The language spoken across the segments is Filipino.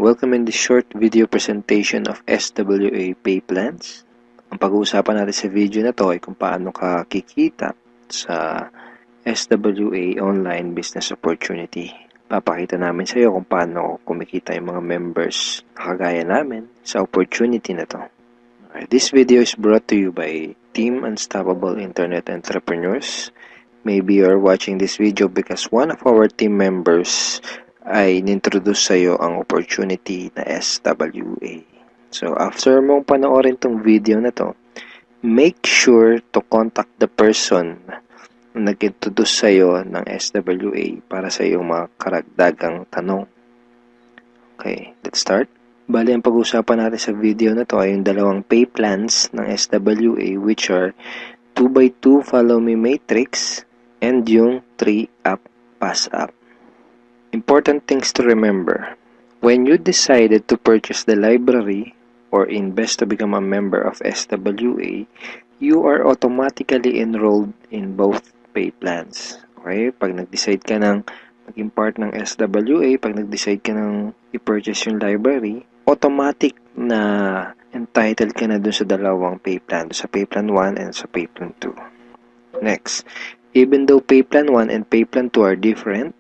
Welcome in this short video presentation of SWA Pay Plans. Ang pag-uusapan natin sa video na to ay kung paano ka kikita sa SWA Online Business Opportunity. Papakita namin sa iyo kung paano kumikita yung mga members na kagaya namin sa opportunity na to. This video is brought to you by Team Unstoppable Internet Entrepreneurs. Maybe you're watching this video because one of our team members ay nintroduce sa iyo ang opportunity na SWA. So, after mong panoorin tong video na to, make sure to contact the person na nag-introduce sa iyo ng SWA para sa iyong mga karagdagang tanong. Okay, let's start. Bali, ang pag-usapan natin sa video na to ay yung dalawang pay plans ng SWA, which are 2x2 Follow Me Matrix and yung 3-App Pass App. Important things to remember. When you decided to purchase the library or invest to become a member of SWA, you are automatically enrolled in both pay plans. Okay? Pag nag-decide ka ng maging part ng SWA, pag nag-decide ka ng i-purchase yung library, automatic na entitled ka na dun sa dalawang pay plan, sa pay plan 1 and sa pay plan 2. Next, even though pay plan 1 and pay plan 2 are different,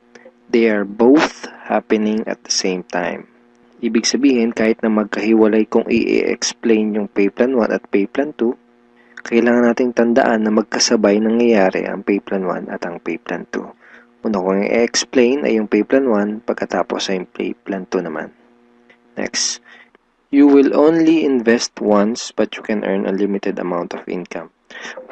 they are both happening at the same time. Ibig sabihin, kahit na magkahiwalay kung i-explain yung pay plan 1 at pay plan 2, kailangan nating tandaan na magkasabay nangyayari ang pay plan 1 at ang pay plan 2. Una kong i-explain ay yung pay plan 1, pagkatapos ay yung pay plan 2 naman. Next, you will only invest once but you can earn a limited amount of income.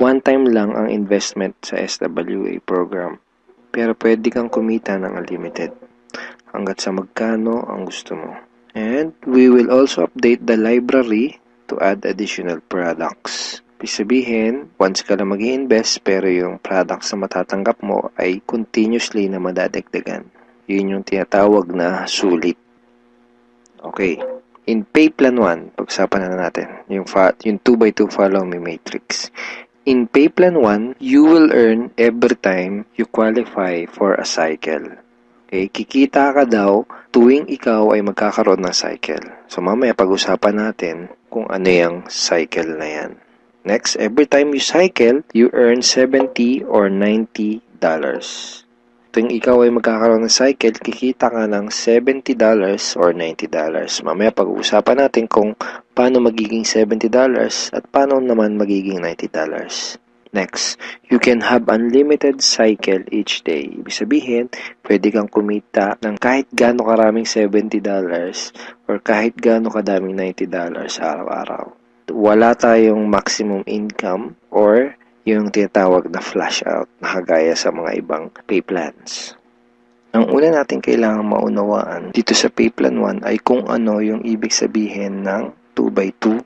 One time lang ang investment sa SWA program, pero pwede kang kumita ng unlimited hanggat sa magkano ang gusto mo. And we will also update the library to add additional products. Ibig sabihin, once ka lang mag-i-invest pero yung products na matatanggap mo ay continuously na madadagdagan. Yun yung tinatawag na sulit. Okay. In pay plan 1, pag-usapan na natin yung 2x2 Follow Me Matrix. In pay plan 1, you will earn every time you qualify for a cycle. Okay, kikita ka daw tuwing ikaw ay magkakaroon ng cycle. So mamaya pag-usapan natin kung ano yung cycle na yan. Next, every time you cycle, you earn $70 or $90. Tuwing ikaw ay magkakaroon ng cycle, kikita ka ng $70 or $90. Mamaya pag-uusapan natin kung paano magiging $70 at paano naman magiging $90. Next, you can have unlimited cycle each day. Ibig sabihin, pwede kang kumita ng kahit gaano karaming $70 or kahit gaano kadaming $90 araw-araw. Wala tayong maximum income or yung tinatawag na flash out na kagaya sa mga ibang pay plans. Ang una natin kailangan maunawaan dito sa pay plan 1 ay kung ano yung ibig sabihin ng 2x2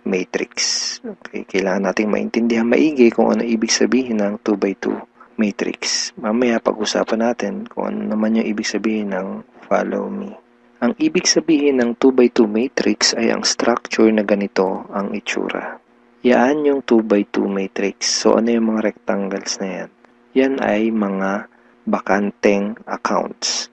matrix. Okay, kailangan nating maintindihan maigi kung ano ibig sabihin ng 2x2 matrix. Mamaya pag-usapan natin kung ano naman yung ibig sabihin ng follow me. Ang ibig sabihin ng 2x2 matrix ay ang structure na ganito ang itsura. Yan yung 2x2 matrix. So, ano yung mga rectangles na yan? Yan ay mga bakanteng accounts.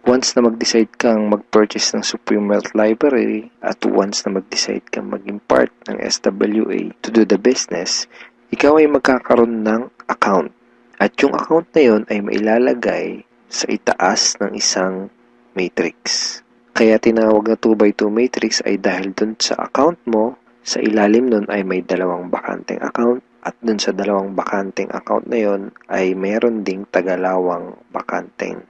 Once na mag-decide kang mag-purchase ng Supreme Wealth Library at once na mag-decide kang maging part ng SWA to do the business, ikaw ay magkakaroon ng account. At yung account na yun ay mailalagay sa itaas ng isang matrix. Kaya tinawag na 2x2 matrix ay dahil dun sa account mo, sa ilalim nun ay may dalawang bakanteng account at dun sa dalawang bakanteng account na yun ay meron ding tagalawang bakanteng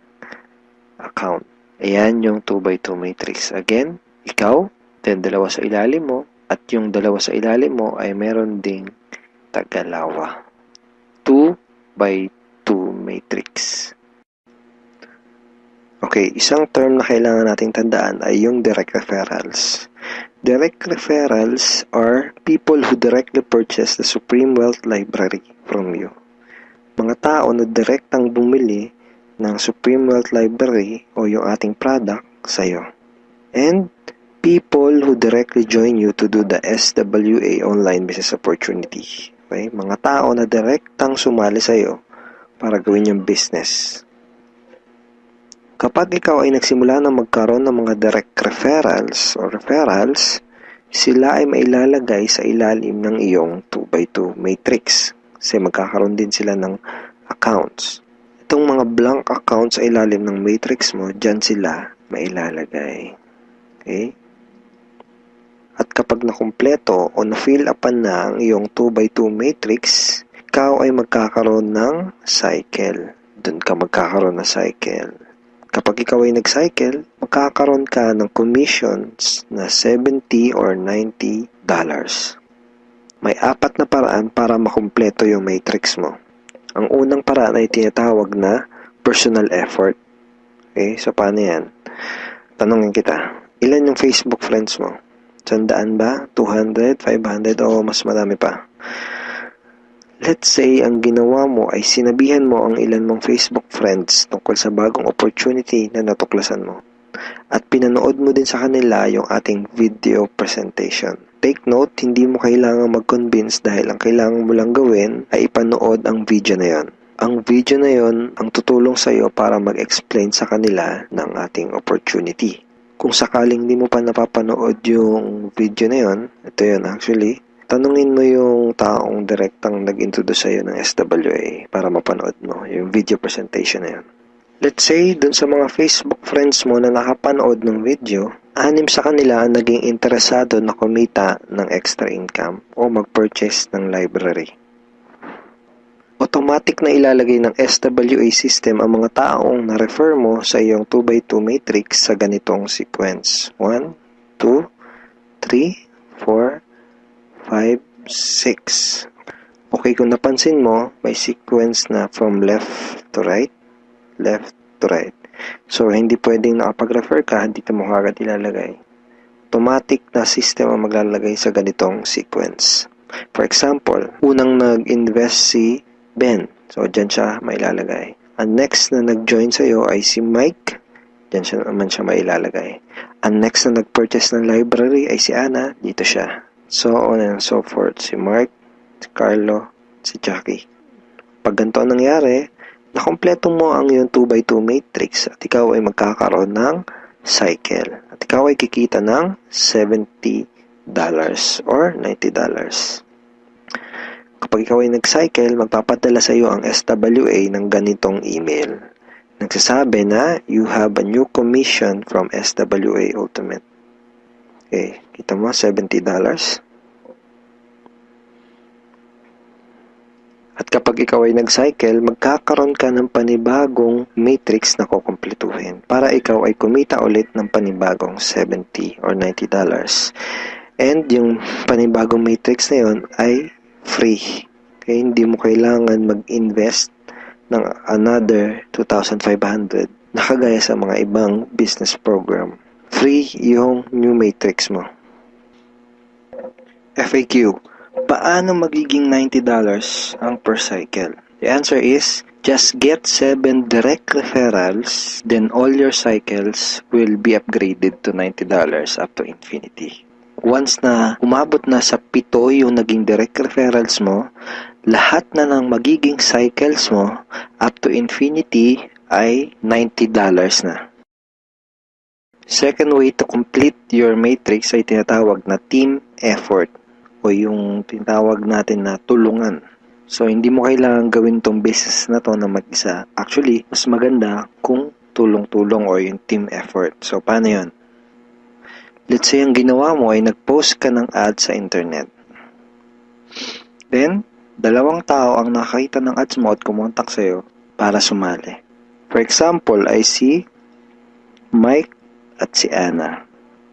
account. Ayan yung 2x2 matrix. Again, ikaw, then dalawa sa ilalim mo at yung dalawa sa ilalim mo ay meron ding tagalawa. 2x2 matrix. Okay, isang term na kailangan nating tandaan ay yung direct referrals. Direct referrals are people who directly purchase the Supreme Wealth Library from you. Mga tao na direktang bumili ng Supreme Wealth Library o yung ating product sa'yo. And people who directly join you to do the SWA Online Business Opportunity. Okay? Mga tao na direktang sumali sa'yo para gawin yung business. Kapag ikaw ay nagsimula na magkaroon ng mga direct referrals, sila ay mailalagay sa ilalim ng iyong 2x2 matrix. Kasi magkakaroon din sila ng accounts. Itong mga blank accounts sa ilalim ng matrix mo, dyan sila mailalagay. Okay? At kapag nakumpleto o na-fill upan na ang iyong 2x2 matrix, ikaw ay magkakaroon ng cycle. Doon ka magkakaroon ng cycle. Kapag ikaw ay nag-cycle, magkakaroon ka ng commissions na $70 or $90. May 4 na paraan para makumpleto yung matrix mo. Ang unang paraan ay tinatawag na personal effort. Okay, so paano yan? Tanongin kita, ilan yung Facebook friends mo? 100 ba? 200? 500? O mas marami pa? Let's say, ang ginawa mo ay sinabihan mo ang ilan mong Facebook friends tungkol sa bagong opportunity na natuklasan mo. At pinanood mo din sa kanila yung ating video presentation. Take note, hindi mo kailangang mag-convince dahil ang kailangan mo lang gawin ay ipanood ang video na yon. Ang video na yon ang tutulong sa iyo para mag-explain sa kanila ng ating opportunity. Kung sakaling di mo pa napapanood yung video na yon, ito yun actually, tanungin mo yung taong direktang nag-introduce sa'yo ng SWA para mapanood mo yung video presentation na yun. Let's say, dun sa mga Facebook friends mo na nakapanood ng video, 6 sa kanila ang naging interesado na kumita ng extra income o mag-purchase ng library. Automatic na ilalagay ng SWA system ang mga taong na-refer mo sa iyong 2x2 matrix sa ganitong sequence. 1, 2, 3, 4, 5, 6. Okay, kung napansin mo, may sequence na from left to right. So, hindi pwedeng nakapag-refer ka, dito mo kagad ilalagay. Automatic na system ang maglalagay sa ganitong sequence. For example, unang nag-invest si Ben. So, dyan siya mailalagay. Ang next na nag-join sa'yo ay si Mike. Dyan siya naman siya mailalagay. Ang next na nag-purchase ng library ay si Anna. Dito siya. So on and so forth. Si Mark, si Carlo, si Jackie. Pag ganito ang nangyari, nakompleto mo ang iyong 2x2 matrix at ikaw ay magkakaroon ng cycle. At ikaw ay kikita ng $70 or $90. Kapag ikaw ay nag-cycle, magpapadala sa iyo ang SWA ng ganitong email. Nagsasabi na, you have a new commission from SWA Ultimate. Okay, kita mo, $70. At kapag ikaw ay nag-cycle, magkakaroon ka ng panibagong matrix na kukumpletuhin para ikaw ay kumita ulit ng panibagong $70 or $90. And yung panibagong matrix na yun ay free. Okay, hindi mo kailangan mag-invest ng another 2,500 na kagaya sa mga ibang business program. Free yung new matrix mo. FAQ. Paano magiging $90 ang per cycle? The answer is, just get 7 direct referrals, then all your cycles will be upgraded to $90 up to infinity. Once na umabot na sa 7 yung naging direct referrals mo, lahat na ng magiging cycles mo up to infinity ay $90 na. Second way to complete your matrix ay tinatawag na team effort o yung tinatawag natin na tulungan. So, hindi mo kailangan gawin tong business na to na mag-isa. Actually, mas maganda kung tulong-tulong o yung team effort. So, paano yun? Let's say, ang ginawa mo ay nag-post ka ng ad sa internet. Then, 2 tao ang nakakita ng ads mo at kumontak sa'yo para sumali. For example, ay si Mike at si Anna.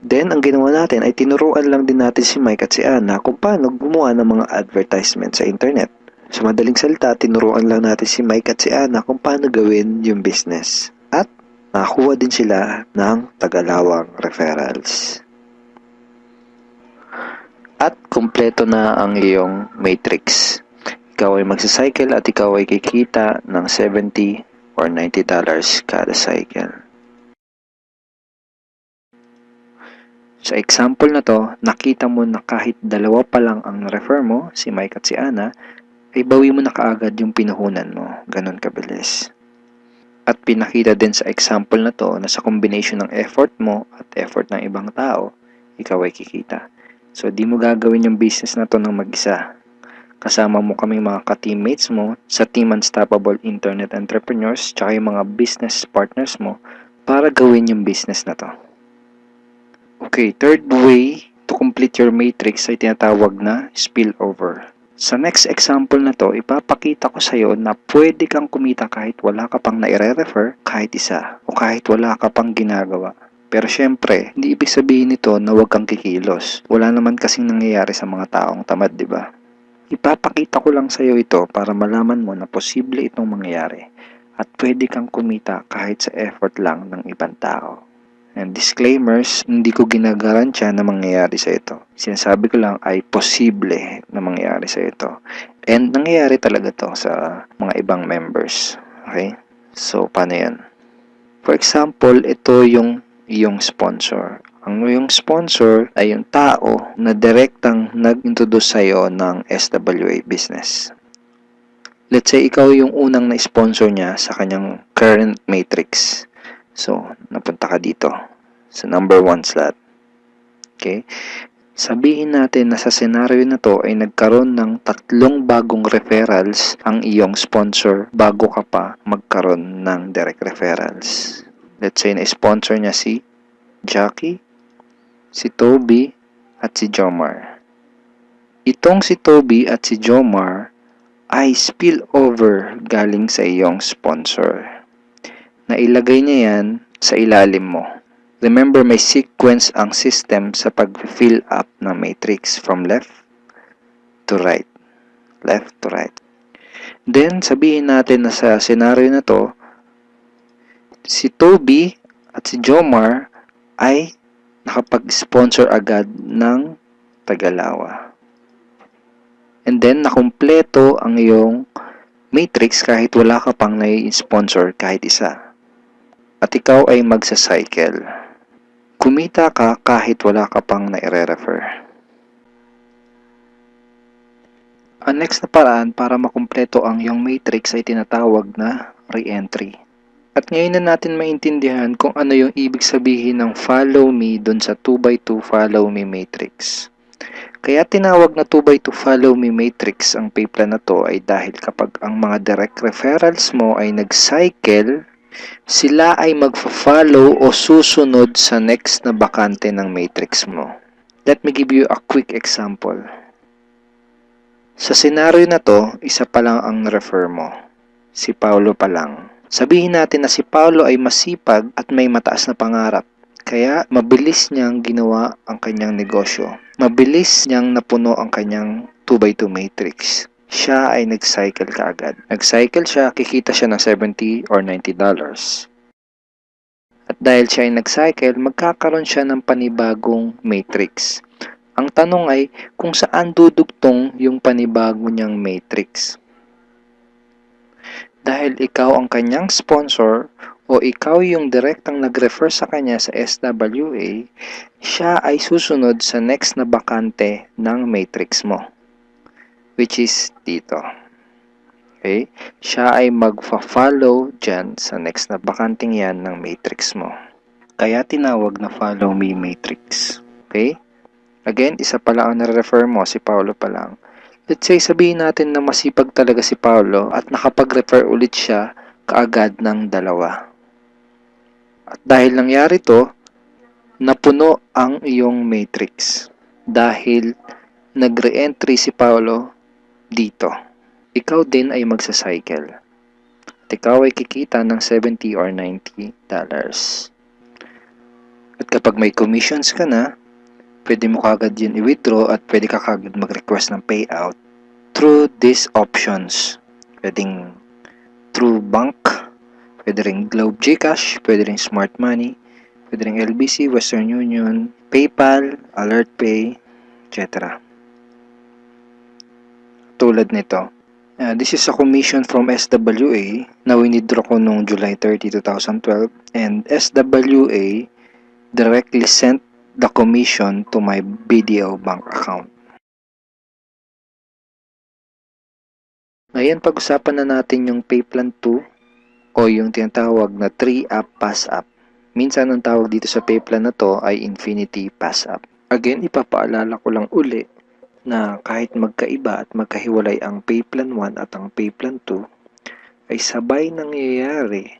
Then, ang ginawa natin ay tinuruan lang din natin si Mike at si Anna kung paano gumawa ng mga advertisement sa internet. Sa madaling salita, tinuruan lang natin si Mike at si Anna kung paano gawin yung business. At nakakuha din sila ng tagalawang referrals. At kumpleto na ang iyong matrix. Ikaw ay magsacycle at ikaw ay kikita ng $70 or $90 kada cycle. Sa example na to, nakita mo na kahit 2 pa lang ang refer mo, si Mike at si Anna, ay bawi mo na kaagad yung pinuhunan mo. Ganon kabilis. At pinakita din sa example na to na sa combination ng effort mo at effort ng ibang tao, ikaw ay kikita. So, di mo gagawin yung business na to ng mag-isa. Kasama mo kaming mga ka-teammates mo sa Team Unstoppable Internet Entrepreneurs tsaka yung mga business partners mo para gawin yung business na to. Okay, third way to complete your matrix ay tinatawag na spillover. Sa next example na to, ipapakita ko sa iyo na pwede kang kumita kahit wala ka pang naire-refer, kahit isa, o kahit wala ka pang ginagawa. Pero syempre, hindi ibig sabihin nito na huwag kang kikilos. Wala naman kasing nangyayari sa mga taong tamad, di ba? Ipapakita ko lang sa iyo ito para malaman mo na posible itong mangyayari at pwede kang kumita kahit sa effort lang ng ibang tao. And disclaimers, hindi ko ginagarantiya na mangyayari sa ito. Sinasabi ko lang ay posible na mangyayari sa ito. And nangyayari talaga to sa mga ibang members. Okay? So, paano yan? For example, ito yung iyong sponsor. Ang iyong sponsor ay yung tao na direktang nag-introduce sa'yo ng SWA business. Let's say, ikaw yung unang na-sponsor niya sa kanyang current matrix. So, napunta ka dito sa number 1 slot. Okay? Sabihin natin na sa senaryo na to ay nagkaroon ng 3 bagong referrals ang iyong sponsor bago ka pa magkaroon ng direct referrals. Let's say na-sponsor niya si Jackie, si Toby, at si Jomar. Itong si Toby at si Jomar ay spillover galing sa iyong sponsor. Nailagay niya yan sa ilalim mo. Remember, may sequence ang system sa pag-fill up ng matrix from left to right. Left to right. Then, sabihin natin na sa scenario na to, si Toby at si Jomar ay nakapag-sponsor agad ng Tagalawa. And then, nakumpleto ang iyong matrix kahit wala ka pang nai-sponsor kahit isa. At ikaw ay magsa-cycle. Kumita ka kahit wala ka pang nai-refer. Ang next na paraan para makumpleto ang iyong matrix ay tinatawag na re-entry. At ngayon na natin maintindihan kung ano yung ibig sabihin ng follow me dun sa 2x2 follow me matrix. Kaya tinawag na 2x2 follow me matrix ang pay plan na to ay dahil kapag ang mga direct referrals mo ay nag-cycle, sila ay magfa-follow o susunod sa next na bakante ng matrix mo. Let me give you a quick example. Sa senaryo na to, isa pa lang ang refer mo. Si Paulo pa lang. Sabihin natin na si Paulo ay masipag at may mataas na pangarap. Kaya mabilis niyang ginawa ang kanyang negosyo. Mabilis niyang napuno ang kanyang 2x2 matrix. Siya ay nag-cycle kaagad. Nag-cycle siya, kikita siya ng $70 or $90. At dahil siya ay nag-cycle, magkakaroon siya ng panibagong matrix. Ang tanong ay kung saan dudugtong yung panibago niyang matrix. Dahil ikaw ang kanyang sponsor o ikaw yung direktang nag-refer sa kanya sa SWA, siya ay susunod sa next na bakante ng matrix mo. Which is dito. Okay? Siya ay magfa-follow dyan sa next na bakanting yan ng matrix mo. Kaya tinawag na follow me matrix. Okay? Again, isa pa lang ang nare-refer mo, si Paulo pa lang. Let's say, sabihin natin na masipag talaga si Paulo at nakapag-refer ulit siya kaagad ng 2. At dahil nangyari to, napuno ang iyong matrix. Dahil nag-re-entry si Paulo dito. Ikaw din ay magsa-cycle. At ikaw ay kikita ng $70 or $90. At kapag may commissions ka na, pwede mo kagad yun i-withdraw at pwede ka kagad mag-request ng payout through these options. Pwedeng through bank, pwede ring Globe GCash, pwede ring Smart Money, pwede ring LBC, Western Union, PayPal, AlertPay, etc. Tulad nito. This is a commission from SWA na winidraw ko noong July 30, 2012 and SWA directly sent the commission to my BDO bank account. Ngayon, pag-usapan na natin yung Payplan 2 o yung tinatawag na 3-up pass-up. Minsan ang tawag dito sa pay plan na to ay infinity pass-up. Again, ipapaalala ko lang uli na kahit magkaiba at magkahiwalay ang pay plan 1 at ang pay plan 2, ay sabay nangyayari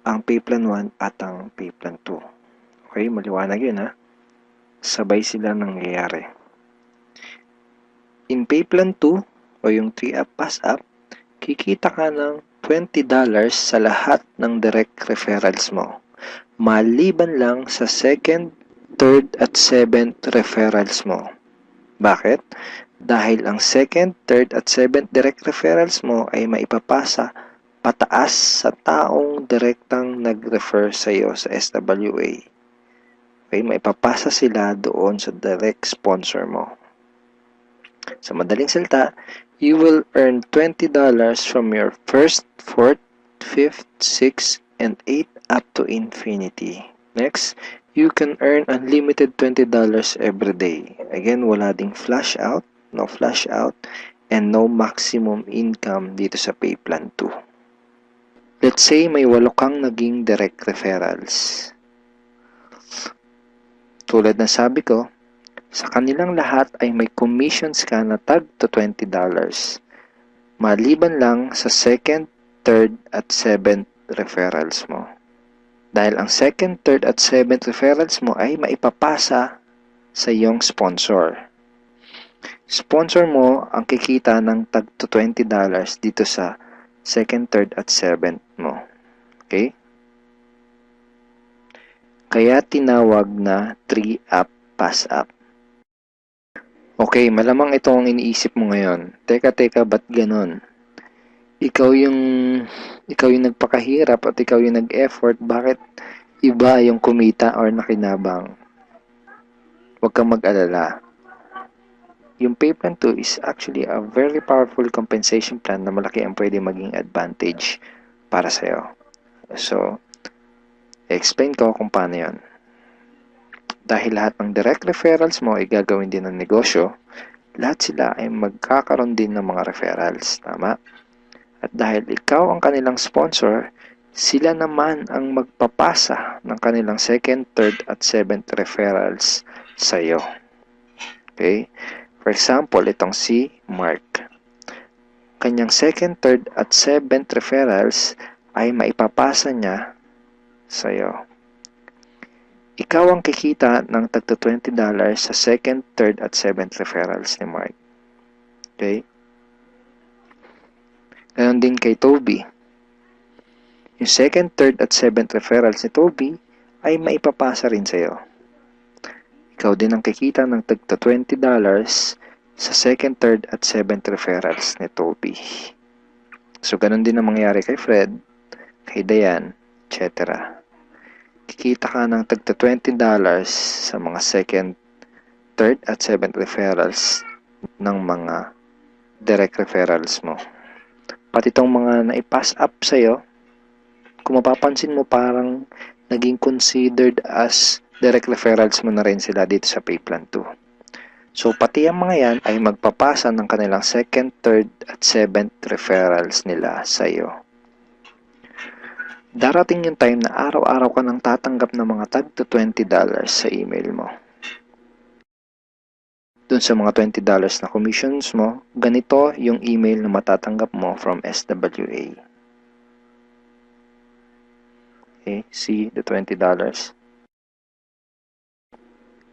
ang pay plan 1 at ang pay plan 2. Okay, maliwanag yun ha. Sabay sila nangyayari. In pay plan 2 o yung 3-up pass-up, kikita ka ng $20 sa lahat ng direct referrals mo. Maliban lang sa second, third at seventh referrals mo. Bakit? Dahil ang second, third at seventh direct referrals mo ay maipapasa pataas sa taong direktang nag-refer sa iyo sa SWA. Okay, maipapasa sila doon sa direct sponsor mo. Sa madaling salita, you will earn $20 from your first, fourth, fifth, sixth, and 8 up to infinity. Next, you can earn unlimited $20 every day. Again, wala ding flash out, no flash out, and no maximum income dito sa pay plan 2. Let's say may 8 kang naging direct referrals. Tulad ng sabi ko, sa kanilang lahat ay may commissions ka na tag to $20. Maliban lang sa second, third at seventh referrals mo. Dahil ang second, third at seventh referrals mo ay maipapasa sa iyong sponsor. Sponsor mo ang kikita ng tag to $20 dito sa second, third at seventh mo. Okay? Kaya tinawag na 3-up pass-up. Okay, malamang ito ang iniisip mo ngayon. Teka, ba't ganon? Ikaw yung nagpakahirap at ikaw yung nag-effort, bakit iba yung kumita or nakinabang? Huwag kang mag-alala. Yung pay plan 2 is actually a very powerful compensation plan na malaki ang pwede maging advantage para sa'yo. So, explain ko kung paano yun. Dahil lahat ng direct referrals mo ay gagawin din ng negosyo, lahat sila ay magkakaroon din ng mga referrals. Tama? At dahil ikaw ang kanilang sponsor, sila naman ang magpapasa ng kanilang second, third at seventh referrals sa iyo. Okay? For example, itong si Mark. Kanyang second, third at seventh referrals ay maipapasa niya sa iyo. Ikaw ang kikita ng tagto $20 sa second, third at seventh referrals ni Mark. Okay? Ganon din kay Toby. Yung second, third at seventh referrals ni Toby ay maipapasa rin sa iyo. Ikaw din ang kikita ng tagto $20 sa second, third at seventh referrals ni Toby. So, ganon din ang mangyayari kay Fred, kay Dayan, etc. Kikita ka ng tagto $20 sa mga second, third at seventh referrals ng mga direct referrals mo. Pati itong mga naipass up sa'yo, kung mapapansin mo parang naging considered as direct referrals mo na rin sila dito sa pay plan 2. So, pati ang mga yan ay magpapasa ng kanilang second, third at seventh referrals nila sa'yo. Darating yung time na araw-araw ka nang tatanggap ng mga tag to $20 sa email mo. Dun sa mga $20 na commissions mo, ganito yung email na matatanggap mo from SWA. Okay, see the $20.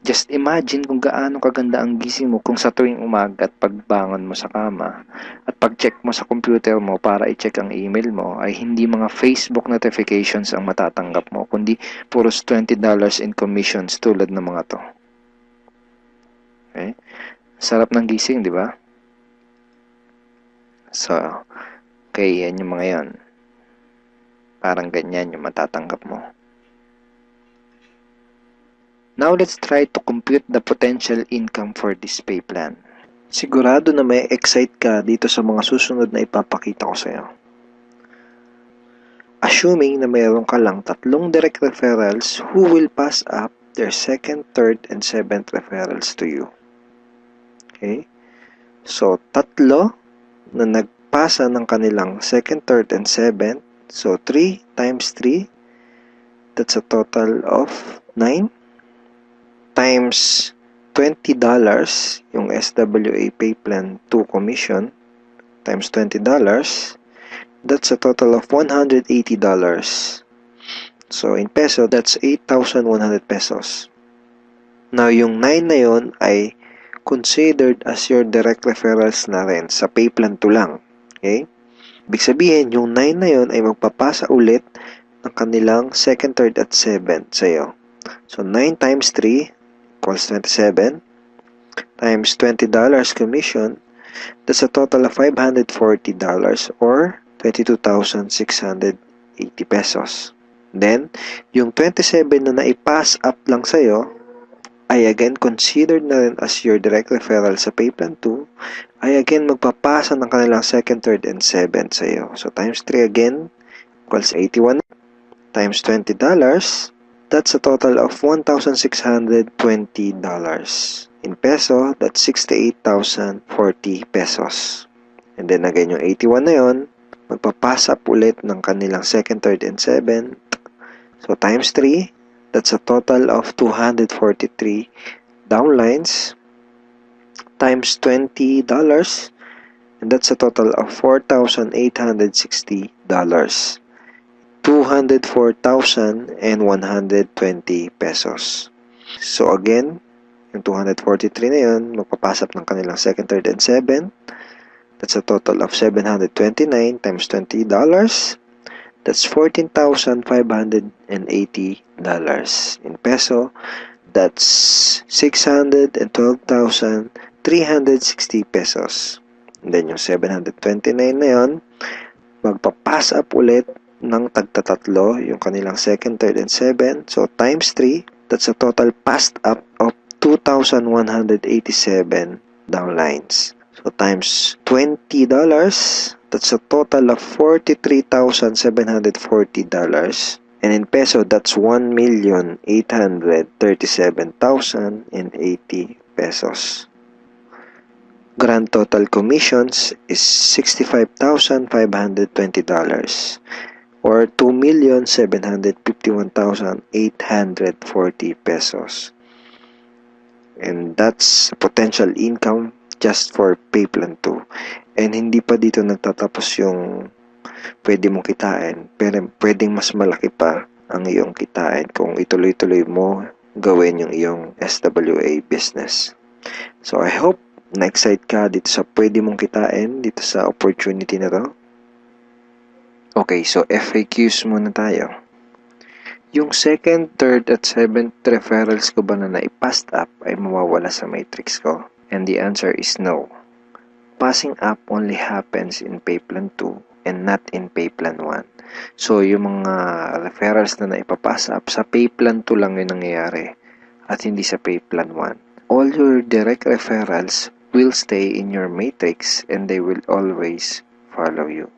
Just imagine kung gaano kaganda ang gising mo kung sa tuwing umaga at pagbangon mo sa kama at pag-check mo sa computer mo para i-check ang email mo ay hindi mga Facebook notifications ang matatanggap mo, kundi puros $20 in commissions tulad ng mga to. Okay? Sarap ng gising, di ba? So, okay, yan yung mga yan. Parang ganyan yung matatanggap mo. Now, let's try to compute the potential income for this pay plan. Sigurado na may excite ka dito sa mga susunod na ipapakita ko sa'yo. Assuming na mayroon ka lang 3 direct referrals who will pass up their second, third, and seventh referrals to you. Okay? So, 3 na nagpasa ng kanilang second, third, and seventh So 3 times 3, that's a total of 9 times $20 yung SWA Pay Plan 2 commission times $20, that's a total of $180. So in peso, that's 8,100 pesos. Now yung 9 na yun ay considered as your direct referrals na rin sa Pay Plan 2 lang. Okay? Ibig sabihin, yung 9 na yun ay magpapasa ulit ng kanilang second, third, at 7 sa'yo. So 9 times 3 equals 27 times $20 commission, that's a total of $540 or 22,680 pesos. Then, yung 27 na naipass up lang sa'yo ay again considered na rin as your direct referral sa Pay Plan 2, ay again magpapasa ng kanilang second, third, and 7 sa'yo. So times 3 again equals 81 times $20, that's a total of $1,620. In peso, that's 68,040 pesos. And then again, yung 81 na yun, magpapasa up ulit ng kanilang second, third, and 7. So times 3, that's a total of 243 downlines times $20, and that's a total of $4,860. 204,120 pesos. So again, yung 243 na yun, magpapasap ng kanilang second, third, and 7. That's a total of 729 times $20. That's $14,580. In peso, that's 612,360 pesos. And then yung 729 na yun, magpapass up ulit ng tagtatatlo yung kanilang second, third, and 7. So times 3, that's a total passed up of 2,187 downlines. So times $20, that's a total of $43,740. And in peso, that's 1,837,080 pesos. Grand total commissions is $65,520 or 2,751,840 pesos. And that's potential income just for Pay Plan 2. And hindi pa dito nagtatapos yung pwede mong kitain, pero pwedeng mas malaki pa ang iyong kitain kung ituloy-tuloy mo gawin yung iyong SWA business. So I hope na-excite ka dito sa pwede mong kitain dito sa opportunity na to. Okay, so FAQs muna tayo. Yung second, third, at seventh referrals ko ba na naipass up ay mawawala sa matrix ko? And the answer is no. Passing up only happens in Pay Plan 2 and not in Pay Plan 1. So, yung mga referrals na naipapass up, sa Pay Plan 2 lang yun nangyayari at hindi sa Pay Plan 1. All your direct referrals will stay in your matrix and they will always follow you.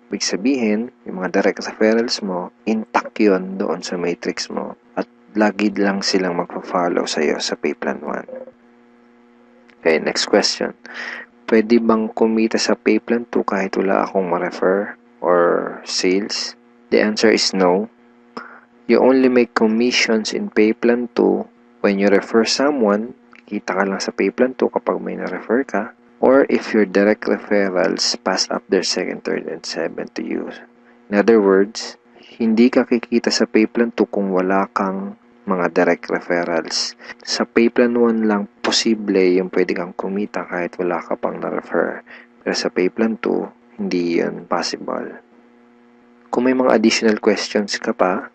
Ibig sabihin, yung mga direct referrals mo, intact yun doon sa matrix mo at lagi lang silang magpa-follow sa'yo sa Pay Plan 1. Okay, next question. Pwede bang kumita sa Pay Plan 2 kahit wala akong ma-refer or sales? The answer is no. You only make commissions in Pay Plan 2 when you refer someone. Kita ka lang sa Pay Plan 2 kapag may na-refer ka. Or if your direct referrals pass up their second, third, and 7 to you. In other words, hindi ka kikita sa Pay Plan 2 kung wala kang mga direct referrals. Sa Pay Plan 1 lang posible yung pwede kang kumita kahit wala ka pang na-refer. Pero sa Pay Plan 2, hindi yun possible. Kung may mga additional questions ka pa,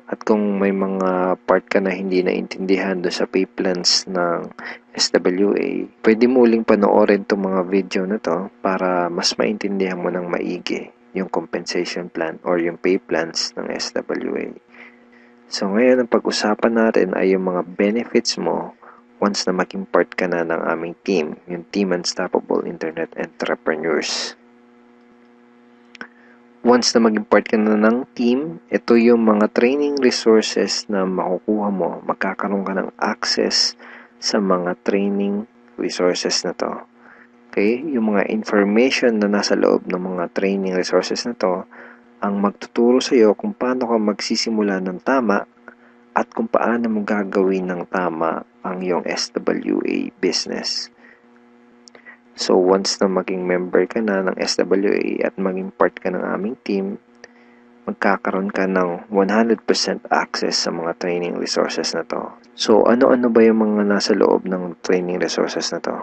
at kung may mga part ka na hindi naintindihan doon sa pay plans ng SWA, pwede mo uling panoorin itong mga video na to para mas maintindihan mo ng maigi yung compensation plan or yung pay plans ng SWA. So ngayon, ang pag-usapan natin ay yung mga benefits mo once na maging part ka na ng aming team, yung Team Unstoppable Internet Entrepreneurs. Once na maging part ka na ng team, ito yung mga training resources na makukuha mo. Magkakaroon ka ng access sa mga training resources na to. Okay? Yung mga information na nasa loob ng mga training resources na to ang magtuturo sa iyo kung paano ka magsisimula ng tama at kung paano mo gagawin ng tama ang iyong SWA business. So once na maging member ka na ng SWA at maging part ka ng aming team, magkakaroon ka ng 100% access sa mga training resources na to. So ano-ano ba yung mga nasa loob ng training resources na to?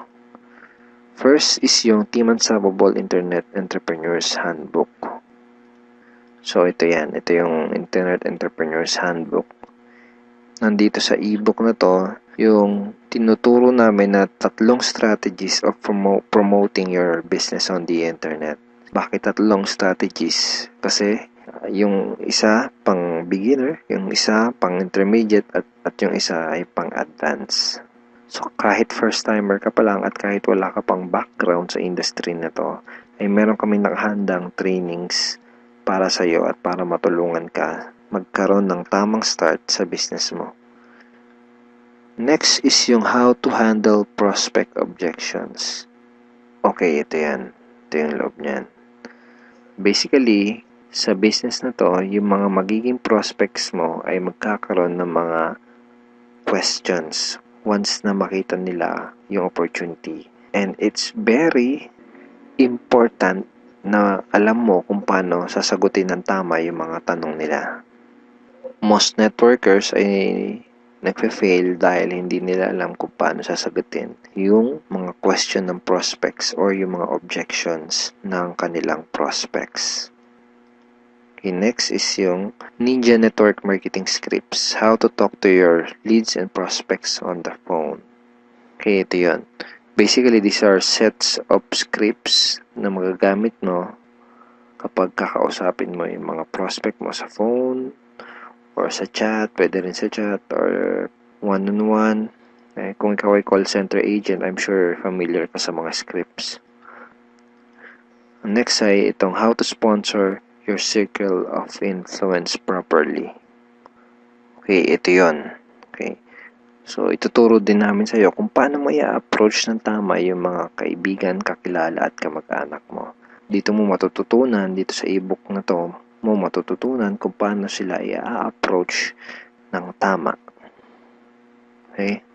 First is yung Team Unstoppable Internet Entrepreneurs Handbook. So ito yan, ito yung Internet Entrepreneurs Handbook. Nandito sa ebook na to, yung tinuturo namin na 3 strategies of promoting your business on the internet. Bakit 3 strategies? Kasi yung isa pang beginner, yung isa pang intermediate at yung isa ay pang advanced. So kahit first timer ka pa lang at kahit wala ka pang background sa industry na to, ay meron kami nakahandang trainings para sa iyo at para matulungan ka magkaroon ng tamang start sa business mo. Next is yung how to handle prospect objections. Okay, ito yan. Ito yung loob niyan. Basically, sa business na to, yung mga magiging prospects mo ay magkakaroon ng mga questions once na makita nila yung opportunity. And it's very important na alam mo kung paano sasagutin ng tama yung mga tanong nila. Most networkers ay nagfe-fail dahil hindi nila alam kung paano sasagutin yung mga question ng prospects or yung mga objections ng kanilang prospects. Okay, next is yung Ninja Network Marketing Scripts. How to talk to your leads and prospects on the phone. Okay, ito yun. Basically, these are sets of scripts na magagamit mo kapag kakausapin mo yung mga prospect mo sa phone or sa chat, pwede rin sa chat or one-on-one. Kung ikaw ay call center agent, I'm sure familiar ka sa mga scripts. Next ay itong how to sponsor your circle of influence properly. Okay, ito yun. Okay. So, ituturo din namin sa iyo kung paano mo i-approach ng tama yung mga kaibigan, kakilala at kamag-anak mo. Dito mo matututunan, dito sa ebook na to, mo matututunan kung paano sila i-approach ng tama. Okay?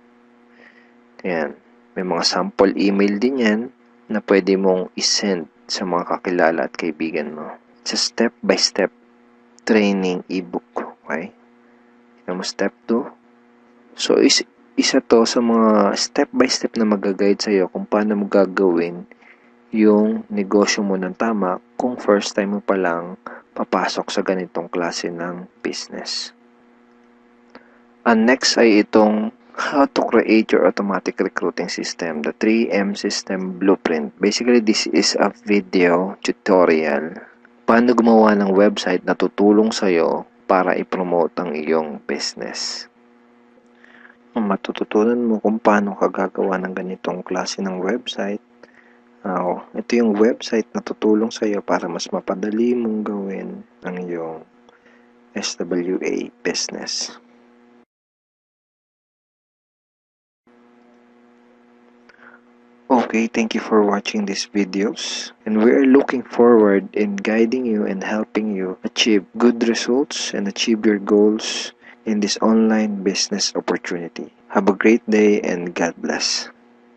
Ayan. May mga sample email din yan na pwede mong isend sa mga kakilala at kaibigan mo. It's a step-by-step training ebook. Okay? Tignan mo step 2. So, isa to sa mga step-by-step na mag-guide sa'yo kung paano mo gagawin yung negosyo mo ng tama kung first time mo pa lang papasok sa ganitong klase ng business. And next ay itong how to create your automatic recruiting system, the 3M system blueprint. Basically, this is a video tutorial paano gumawa ng website na tutulong sa'yo para i-promote ang iyong business. Matututunan mo kung paano ka gagawa ng ganitong klase ng website. Ito yung website na tutulong sa iyo para mas mapadali mong gawin ang iyong SWA business. Okay, thank you for watching these videos, and we are looking forward in guiding you and helping you achieve good results and achieve your goals in this online business opportunity. Have a great day and God bless.